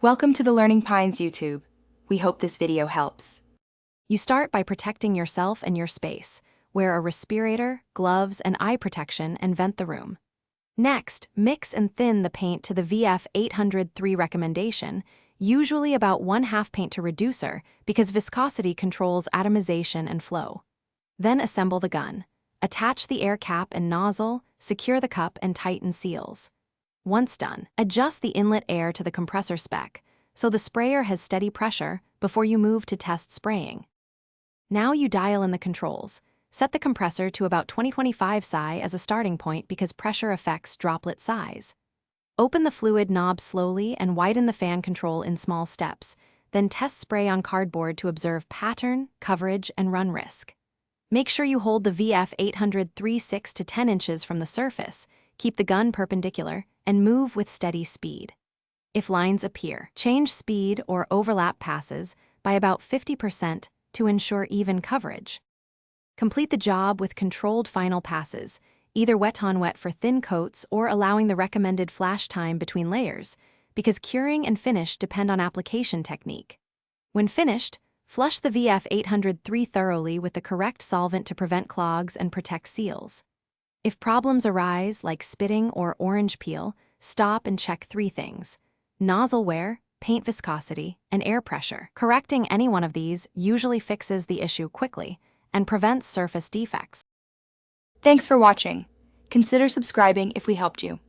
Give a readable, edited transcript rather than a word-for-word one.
Welcome to the Learning Pines YouTube. We hope this video helps. You start by protecting yourself and your space. Wear a respirator, gloves, and eye protection and vent the room. Next, mix and thin the paint to the Vf803 recommendation, usually about 1/2 paint to reducer because viscosity controls atomization and flow. Then assemble the gun. Attach the air cap and nozzle, secure the cup, and tighten seals. Once done, adjust the inlet air to the compressor spec so the sprayer has steady pressure before you move to test spraying. Now you dial in the controls. Set the compressor to about 20-25 psi as a starting point because pressure affects droplet size. Open the fluid knob slowly and widen the fan control in small steps, then test spray on cardboard to observe pattern, coverage, and run risk. Make sure you hold the Vf803 6 to 10 inches from the surface, keep the gun perpendicular, and move with steady speed. If lines appear, change speed or overlap passes by about 50% to ensure even coverage. Complete the job with controlled final passes, either wet-on-wet for thin coats or allowing the recommended flash time between layers, because curing and finish depend on application technique. When finished, flush the Vf803 thoroughly with the correct solvent to prevent clogs and protect seals. If problems arise, like spitting or orange peel, stop and check 3 things: nozzle wear, paint viscosity, and air pressure. Correcting any one of these usually fixes the issue quickly and prevents surface defects. Thanks for watching. Consider subscribing if we helped you.